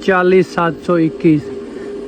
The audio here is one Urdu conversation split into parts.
40721।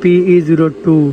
PE02।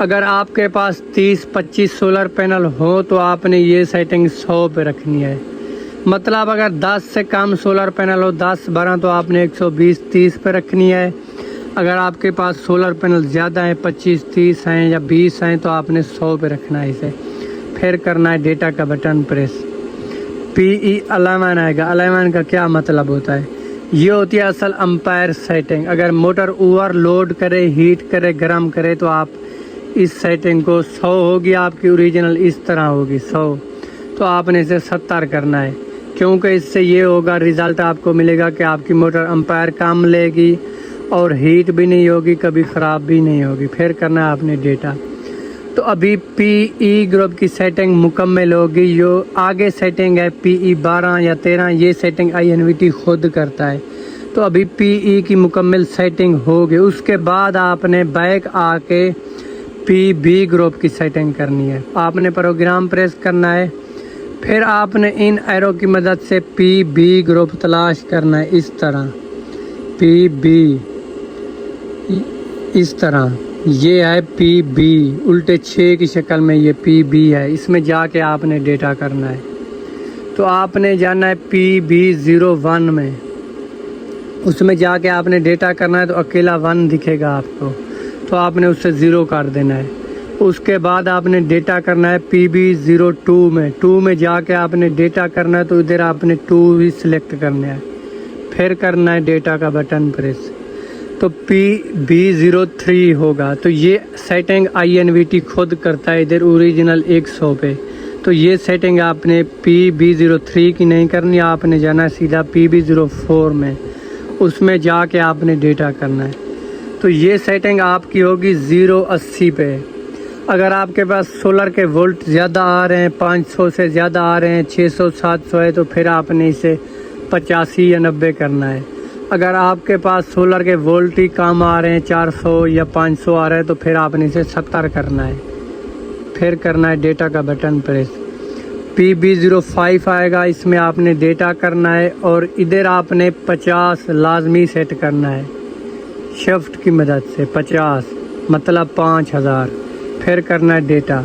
اگر آپ کے پاس 30-25 سولر پینل ہو تو آپ نے یہ سیٹنگ 100 پہ رکھنی ہے. مطلب اگر 10 سے کم سولر پینل ہو 10-12 تو آپ نے 120-30 پہ رکھنی ہے. اگر آپ کے پاس سولر پینل زیادہ ہیں 25-30 ہیں یا 20 ہیں تو آپ نے 100 پہ رکھنا ہے اسے. پھر کرنا ہے ڈیٹا کا بٹن پریس. PE11 آئے گا. 11 کا کیا مطلب ہوتا ہے؟ یہ ہوتی ہے اصل امپائر سیٹنگ. اگر موٹر اوور لوڈ کرے، ہیٹ کرے، گرم کرے تو آپ اس سیٹنگ کو 100 ہوگی. آپ کی اوریجنل اس طرح ہوگی 100، تو آپ نے اسے 70 کرنا ہے. کیونکہ اس سے یہ ہوگا رزلٹ آپ کو ملے گا کہ آپ کی موٹر امپائر کم لے گی اور ہیٹ بھی نہیں ہوگی، کبھی خراب بھی نہیں ہوگی. پھر کرنا ہے آپ نے ڈیٹا. تو ابھی PE گروپ کی سیٹنگ مکمل ہوگی. جو آگے سیٹنگ ہے PE 12 یا 13 یہ سیٹنگ INVT خود کرتا ہے. تو ابھی PE کی مکمل سیٹنگ ہوگی. اس کے بعد آپ نے بیک آ کے PB گروپ کی سیٹنگ کرنی ہے. آپ نے پروگرام پریس کرنا ہے. پھر آپ نے ان ایرو کی مدد سے PB گروپ تلاش کرنا ہے. اس طرح PB اس طرح یہ ہے PB الٹے 6 کی شکل میں یہ PB ہے. اس میں جا کے آپ نے ڈیٹا کرنا ہے. تو آپ نے جانا ہے PB01 میں. اس میں جا کے آپ نے ڈیٹا کرنا ہے تو اکیلا 1 دکھے گا آپ کو، تو آپ نے اسے 0 کر دینا ہے. اس کے بعد آپ نے ڈیٹا کرنا ہے PB02 میں. 2 میں جا کے آپ نے ڈیٹا کرنا ہے تو ادھر آپ نے 2 ہی سلیکٹ کرنا ہے. پھر کرنا ہے ڈیٹا کا بٹن پریس تو PB03 ہوگا. تو یہ سیٹنگ INVT خود کرتا ہے ادھر اوریجنل 100 پہ. تو یہ سیٹنگ آپ نے PB03 کی نہیں کرنی، آپ نے جانا ہے سیدھا PB04 میں. اس میں جا کے آپ نے ڈیٹا کرنا ہے. تو یہ سیٹنگ آپ کی ہوگی 080 پہ. اگر آپ کے پاس سولر کے وولٹ زیادہ آ رہے ہیں، 500 سے زیادہ آ رہے ہیں، 600-700 ہے تو پھر آپ نے اسے 85 یا 90 کرنا ہے. اگر آپ کے پاس سولر کے وولٹ ہی کم آ رہے ہیں، 400 یا 500 آ رہے ہیں تو پھر آپ نے اسے 70 کرنا ہے. پھر کرنا ہے ڈیٹا کا بٹن پریس. PB05 آئے گا. اس میں آپ نے ڈیٹا کرنا ہے اور ادھر آپ نے 50 لازمی سیٹ کرنا ہے شفٹ کی مدد سے. 50 مطلب 5000. پھر کرنا ہے ڈیٹا.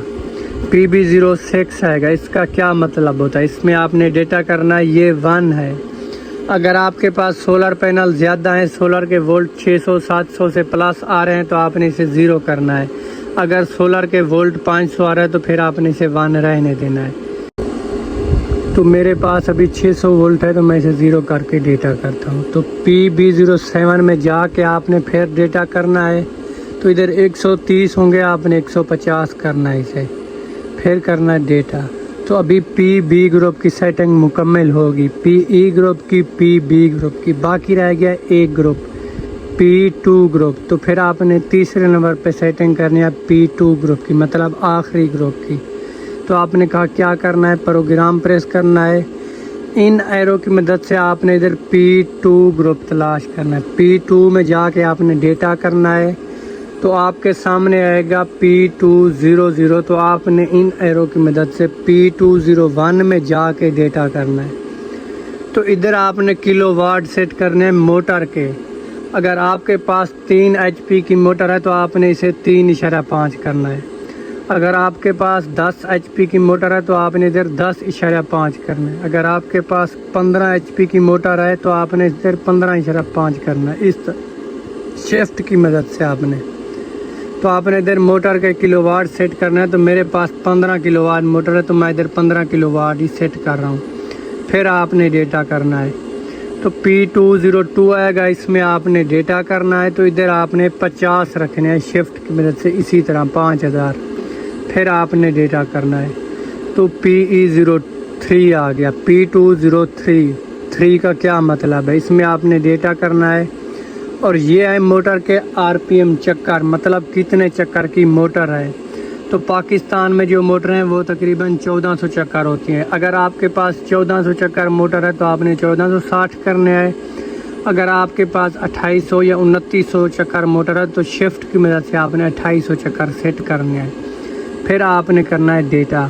PB06 آئے گا. اس کا کیا مطلب ہوتا ہے؟ اس میں آپ نے ڈیٹا کرنا ہے. یہ 1 ہے. اگر آپ کے پاس سولر پینل زیادہ ہیں، سولر کے وولٹ 600-700 سے پلس آ رہے ہیں تو آپ نے اسے 0 کرنا ہے. اگر سولر کے وولٹ 500 آ رہا ہے تو پھر آپ نے اسے 1 رہنے دینا ہے. تو میرے پاس ابھی 600 وولٹ ہے تو میں اسے 0 کر کے ڈیٹا کرتا ہوں. تو PB07 میں جا کے آپ نے پھر ڈیٹا کرنا ہے. تو ادھر 130 ہوں گے، آپ نے 150 کرنا ہے اسے. پھر کرنا ہے ڈیٹا. تو ابھی PB گروپ کی سیٹنگ مکمل ہوگی. PE گروپ کی، PB گروپ کی. باقی رہ گیا ایک گروپ P2 گروپ. تو پھر آپ نے تیسرے نمبر پہ سیٹنگ کرنی ہے P2 گروپ کی، مطلب آخری گروپ کی. تو آپ نے کہا کیا کرنا ہے؟ پروگرام پریس کرنا ہے. ان ایرو کی مدد سے آپ نے ادھر P2 گروپ تلاش کرنا ہے. P2 میں جا کے آپ نے ڈیٹا کرنا ہے. تو آپ کے سامنے آئے گا P200. تو آپ نے ان ایرو کی مدد سے P201 میں جا کے ڈیٹا کرنا ہے. تو ادھر آپ نے کلو واٹ سیٹ کرنے ہیں موٹر کے. اگر آپ کے پاس 3 HP کی موٹر ہے تو آپ نے اسے 3.5 کرنا ہے. اگر آپ کے پاس 10 HP کی موٹر ہے تو آپ نے ادھر 10.5 کرنا ہے. اگر آپ کے پاس 15 HP کی موٹر ہے تو آپ نے ادھر 15.5 کرنا ہے. اس شفٹ کی مدد سے آپ نے. تو آپ نے ادھر موٹر کے کلو واٹ سیٹ کرنا ہے. تو میرے پاس 15 کلو واٹ موٹر ہے تو میں ادھر 15 کلو واٹ ہی سیٹ کر رہا ہوں. پھر آپ نے ڈیٹا کرنا ہے. تو P202 آئے گا. اس میں آپ نے ڈیٹا کرنا ہے. تو ادھر آپ نے 50 رکھنے ہیں شفٹ کی مدد سے. اسی طرح 5000. پھر آپ نے ڈیٹا کرنا ہے. تو PE03 آ گیا. P203 3 کا کیا مطلب ہے؟ اس میں آپ نے ڈیٹا کرنا ہے. اور یہ ہے موٹر کے RPM چکر، مطلب کتنے چکر کی موٹر ہے. تو پاکستان میں جو موٹر ہیں وہ تقریباً 1400 چکر ہوتی ہیں. اگر آپ کے پاس 1400 چکر موٹر ہے تو آپ نے 1460 کرنے ہے. اگر آپ کے پاس 2800 یا 2900 چکر موٹر ہے تو شفٹ کی مدد سے آپ نے 2800 چکر سیٹ کرنے ہیں. پھر آپ نے کرنا ہے ڈیٹا.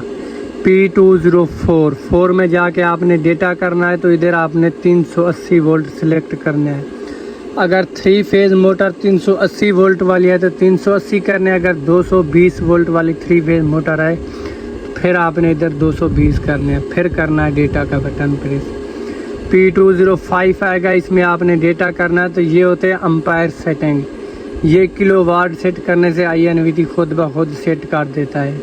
P204 میں جا کے آپ نے ڈیٹا کرنا ہے. تو ادھر آپ نے 380 وولٹ سلیکٹ کرنے ہیں. اگر 3 فیز موٹر 380 وولٹ والی ہے تو 380 کرنے، اگر 220 وولٹ والی 3 فیز موٹر ہے پھر آپ نے ادھر 220 کرنے ہیں، پھر کرنا ہے ڈیٹا کا بٹن پریس۔ P205 آئے گا، اس میں آپ نے ڈیٹا کرنا ہے۔ تو یہ ہوتے ہیں امپائر سیٹنگ، یہ کلو واٹ سیٹ کرنے سے INVT خود بخود سیٹ کر دیتا ہے۔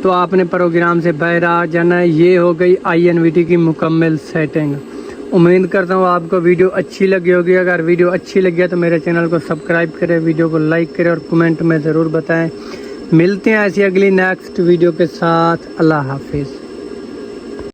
تو آپ نے پروگرام سے باہر آ جانا ہے۔ یہ ہو گئی INVT کی مکمل سیٹنگ۔ امید کرتا ہوں آپ کو ویڈیو اچھی لگی ہوگی۔ اگر ویڈیو اچھی لگی ہے تو میرے چینل کو سبسکرائب کریں، ویڈیو کو لائک کریں اور کمنٹ میں ضرور بتائیں۔ ملتے ہیں ایسی اگلی نیکسٹ ویڈیو کے ساتھ۔ اللہ حافظ۔